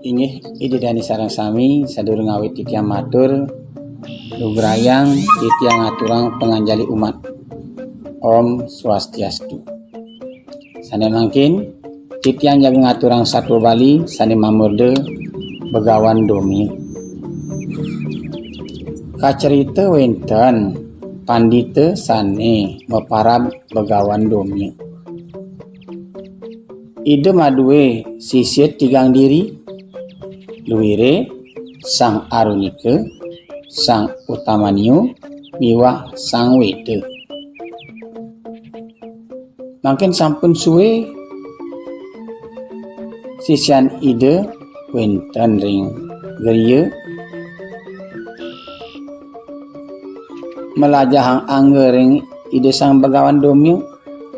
Inggih ide dani sareng sami sadurung awit titiang matur lugrayang titiang ngaturang penganjali umat. Om Swastiastu. Sane mangkin titiang jaga ngaturang Satwa Bali sane mamurde begawan domi. Kacerita wenten pandita sane meparab begawan domi. Ide madue sisit tigang diri luwire sang Arunika, sang Utamanyu, miwah sang Weda. Mangkin sampun suwe sisian ide wenten ring geriya melajahang anggering ide sang begawan domyo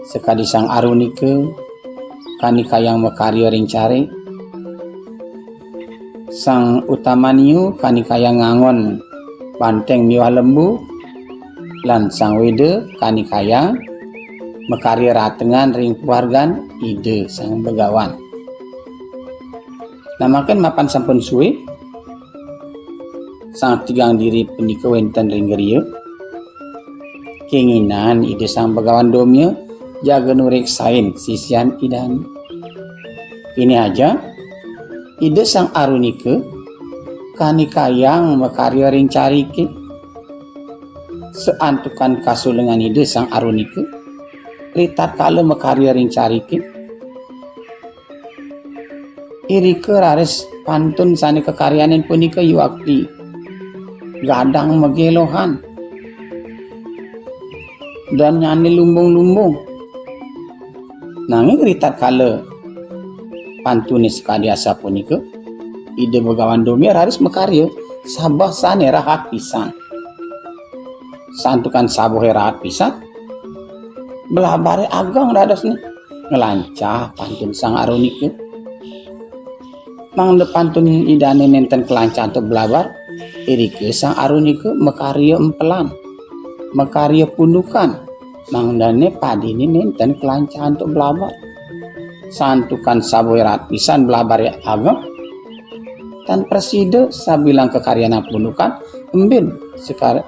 sekadi sang Arunika kanikayang makarya ring cari sang Utamanyu kanikayang ngangon banteng miwah lembu lan sang Weda kanikayang makarya ratengan ring keluargan ide sang begawan. Namakan mapan sampun suwe sang tigang diri punika wenten ring geriya keinginan ide sang begawan domya jaga nureksain sisian idan. Ini aja ide sang Arunika kanikayang makarya ring carike seantukan kasulengan ide sang Arunika ritat kala makarya ring carike irike rares pantun sane kekaryanen punika yuakti gadang megelohan dan nyani lumbung-lumbung nanging ritat kala pantune sekadiasa punika ide begawan domi rares makarya sabah sane rahat pisan santukan sabohe rahat pisan belah bare ageng radas nih ngelancah pantun sang Arunika mang pantun idane nenten kelancah untuk belabar irike sang Arunika makarya empelan makarya pundukan mang dane padine nenten kelancah untuk belabar santukan sabohe rahat pisan belabar ageng tan preside sabilang kekaryana pundukan embin sekarang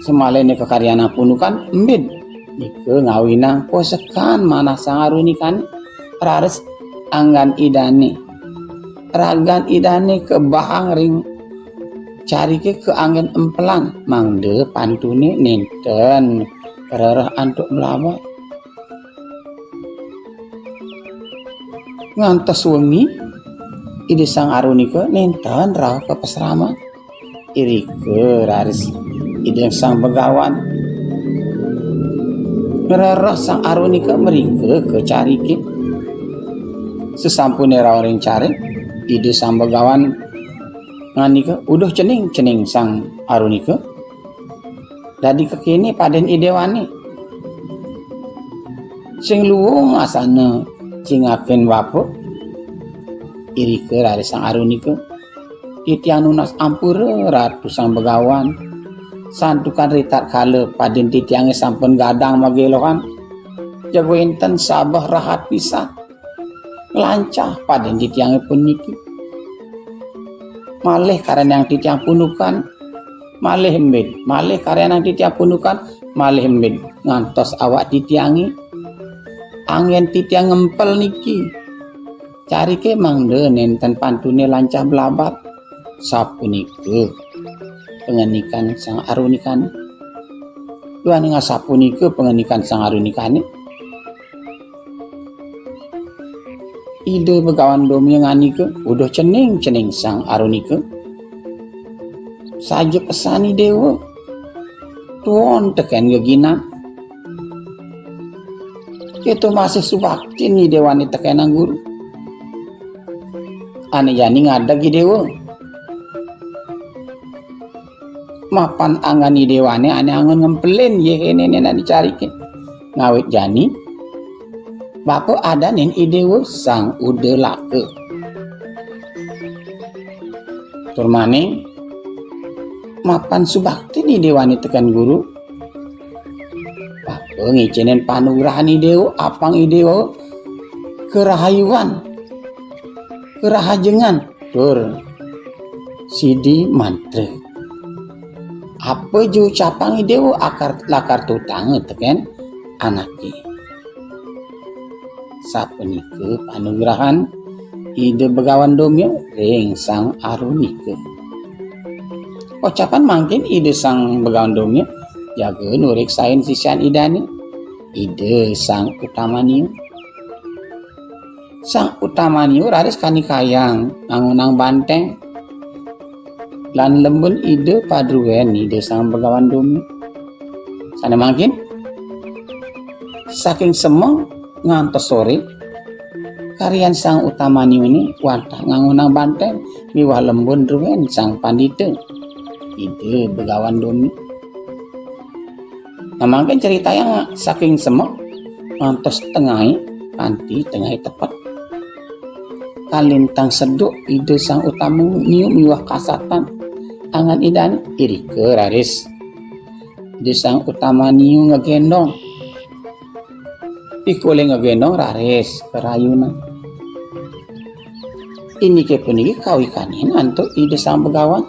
semalene kekaryana punukan embin ike ngawinang posekan mana sang Arunika rares anggan idane ragan idane ke bahang ring carike ke angin empelan mangde pantune nenten kerereh antuk melawat ngantos wengi ide sang Arunika nenten rauh ke pesrama irike rares ide sang begawan ngerereh sang Arunika merike ke carike sesampune rawuh ring cari ide sang begawan nganika udah cening sang Arunika dadi kekini paden ide wani sing luwung asana cingaken wapo irike rares sang Arunika titiang nunas ampura ratu sang begawan santukan ritat kala paden titiange sampun gadang magelohan jago enten sabah rahat pisan lancah paden titiange puniki malih karena yang titiang punukan malih embed malih karena yang titiang punukan malih embed ngantos awak titiange angin titiang ngempel niki carike mangde nenten pantune lancah belabar sapunika pengenikan sang Arunika duane ngasapunika pengenikan sang Arunika ide begawan domi nganika udah cening sang Arunika saja pesani dewa tuon teken gegina itu masih subakti nih dewani tekenang guru ane jani ngadagi dewa mapan angani dewane ane angon ngempelin ye nena dicarike ngawit jani bapak ada nen idewo sang ude lake turmane mapan subakti di dewani tekan guru Apa ngicinin panugrahan idewo apang idewo kerahayuan kerahajengan tur sidi mantra apa ju ucapan idewo akar lakar tutang teken anake sapunike panugrahan ide begawan domyo ring sang arunike ucapan mangkin ide sang begawan domyo jaga nurik sain sisian idani ide sang utamaniu raris kani kayang angunang banteng lan lembun ide padruen ide sang begawan domi sana mangkin saking semeng ngantos sore karyan sang utamaniu ini watah ngangunang banteng miwah lembun druen sang pandita ide begawan domi. Nah, mangkin cerita yang saking semek ngantos tengahai kanti tengahai tepat kalintang seduk ide sang utamaniu miwah kasatan angan idan irike raris ide sang utamaniu ngegendong pikole ngegendong raris kerayuna ini ke puniki kawikanin antuk ide sang begawan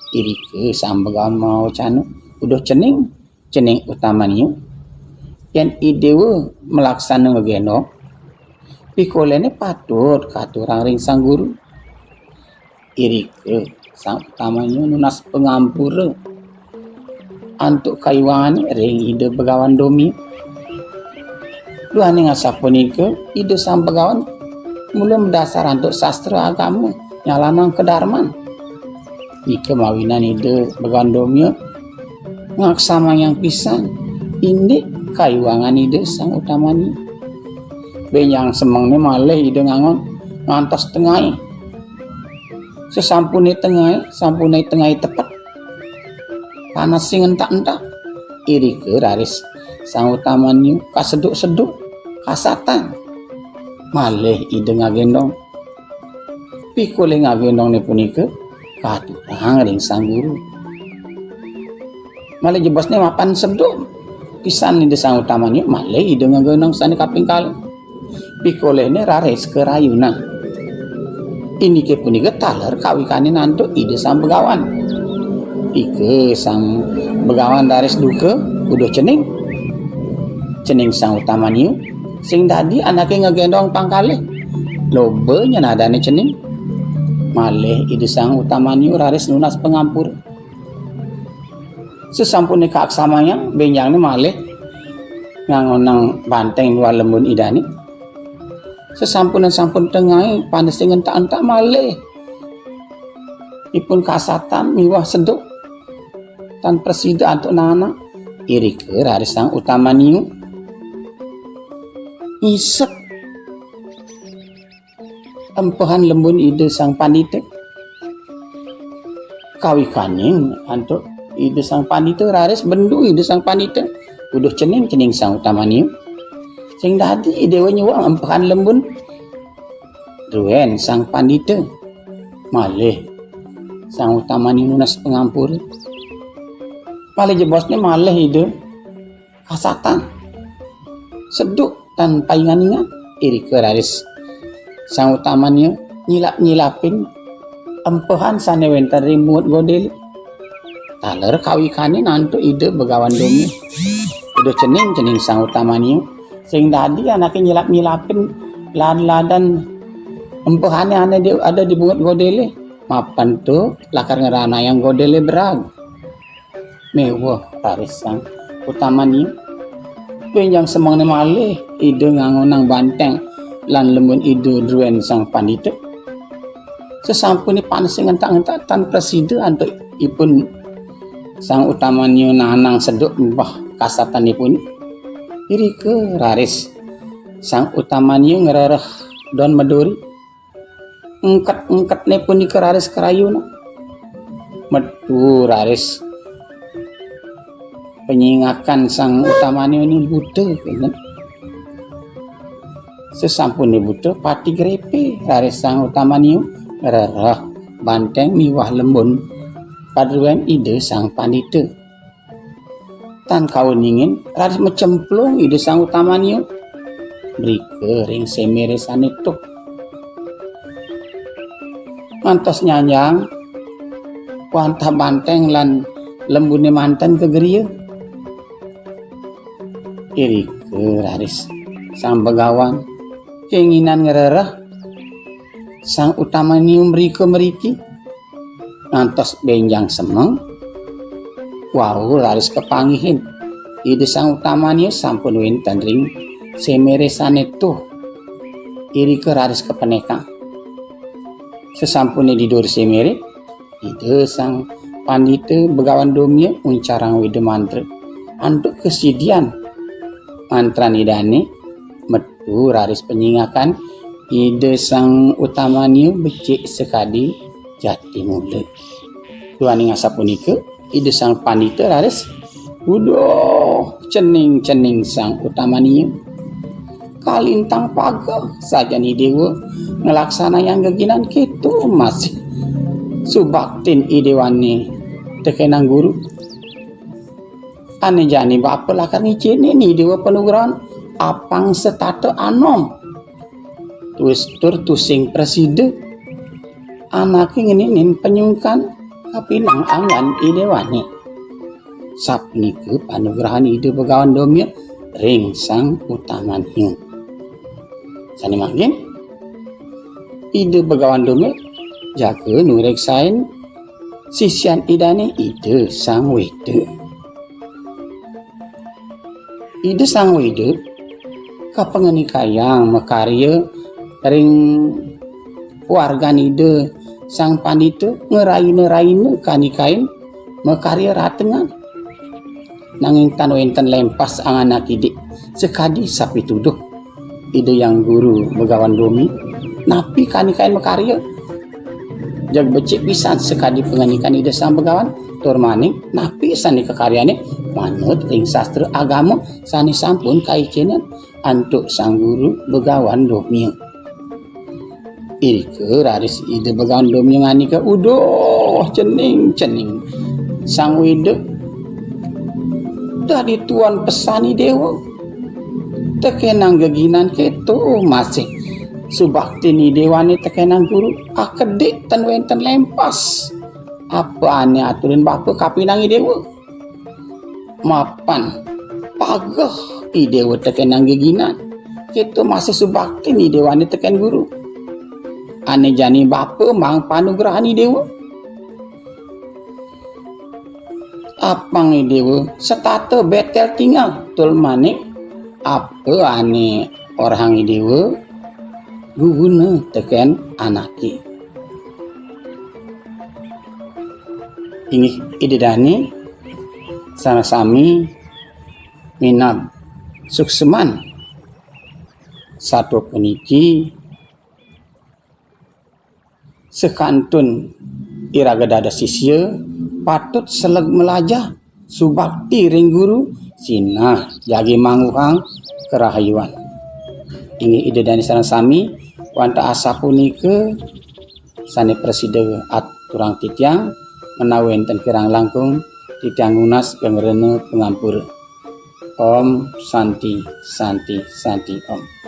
irike sang begawan mau canu udah cening utamaniu yang idewe melaksana ngegendong pikolene patut katurang ring sang guru irike sang utamaniu nunas pengampura antuk kayuangan ring ide begawan domi duane ngasapunike ide sang begawan mula mendasar antuk sastra agama nyalanang kedarman ike mawinan ide begawan domi ngaksama yang pisan ini kayuangan ide sang utamani benyang semengne malih ide ngantos tengahai sesampune tengahai tepat panas sing entak-entak irike raris sang utamani kaseduk-seduk kasatan malih ide ngagendong pikule ngagendong ne punike katurang ring sang guru malih jebosne mapan seduk pisan ide sang utamani malih ide ngagendong sane kaping kali pikolene raris kerayuna ini ke punika taler kawikanin antuk ide sang begawan ike sang begawan raris duke udah cening sang utamaniu sing dadi anake ngegendong pangkali lobe nyenadane cening malih ide sang utamaniu raris lunas pengampur sesampune kaaksamanya benjangne malih ngangonang banteng luar lembun idani sampun tengahai panes sing entak-entak malih ipun kasatan miwah seduk tan presida antuk nana irike raris sang utamaniu isep empehan lembun ide sang pandita kawikaning antuk ide sang pandita raris bendu ide sang pandita udah cening sang utamaniu sing dadi idewe nyuwang empehan lembun druen sang pandita malih sang utamani nunas pengampur malih jebosnya malih ide kasatan seduk tan paingan-ingan irike raris sang utamani nyilap-nyilapin empehan sane wenten rimut godel taler kawikane nantu ide begawan domi udah cening sang utamani sing dadi anake nyilap-nyilapin ladan empehane ada di bungut godele mapan tu lakar ngerana yang godele berag mewah raris sang utamani penjang semangne malih ide ngangonang banteng lan lembun ide druen sang pandita sesampune panes sing entak-entak tan presida antuk ipun sang utamani nanang seduk mbah kasatanipun irike raris sang utamani ngerereh don meduri engket ne punika raris kerayuna metu raris penyingakan sang utamani ini buta kan sesampune buta pati grepe raris sang utamani ngerereh banteng miwah lembun padruan ide sang pandita tan kaweningin raris mecemplung ide sang utamaniu brike ring semere sanetuk ngantos nyanyang wantah banteng lan lembune manten kegerieu irike raris sang begawan keinginan ngerereh sang utamaniu mrike meriki ngantos benjang semeng wau raris kepangihin ide sang utamaniu sampun wenten ring semere sanetuh irike raris kepenekang sesampune didur semere ide sang pandita begawan domia uncarang wide mantra anduk kesidian mantran idane metu raris penyingakan ide sang utamaniu becik sekadi jati mule tuaning asapunika ide sang pandita raris udoh cening-cening sang utamaniu kalintang paga sajani dewa ngelaksana yang geginan kitu masih subaktin idewani tekenang guru ane jani bapa lakar ngicini ni dewa penugrahan apang setata anom tuis tur tusing preside anake ngeninin penyungkan kapinang angan idewani sapniku panugrahan ide begawan domia ring sang utamaniu sani mangkin ide begawan domia jaga nureksain sisian idane ide sang wede kapengeni kayang makarya ring warga ide sang pandita ngeraine kanikain makarya ratengan nanging tan wenten lempas anganak ide sekadi sapi tuduh ide yang guru begawan domi napi kanikain makarya jag becik pisan sekadi penganikan ide sang begawan tur maning napi sani kekaryane manut ing sastra agama sani sampun kaicinan antuk sang guru begawan domia irike raris ide begawan domia nganika udoh cening-cening sang wide dari tuan pesani dewa tekenang geginan ketu masih subakti ni dewani tekenang guru akedik ten wenten lempas apa ane aturin bapa kapinangi dewa mapan pagah i dewa tekenang geginan ketu masih subakti ni dewani teken guru ane jani bapa mang panugrahani dewa apang dewa setata betel tinggal tul manik apa ane orang dewa guguna teken anaki ini ide dani sana sami minab sukseman satu puniki sekantun iraga dada sisya patut seleg melajah subakti ring guru sinah jagi manguhang kerahayuan ini ide dani sana sami wanta asa punika sane preside aturang titiang menawi enten kirang langkung titiang unas gengrene pengampur om santi santi santi om.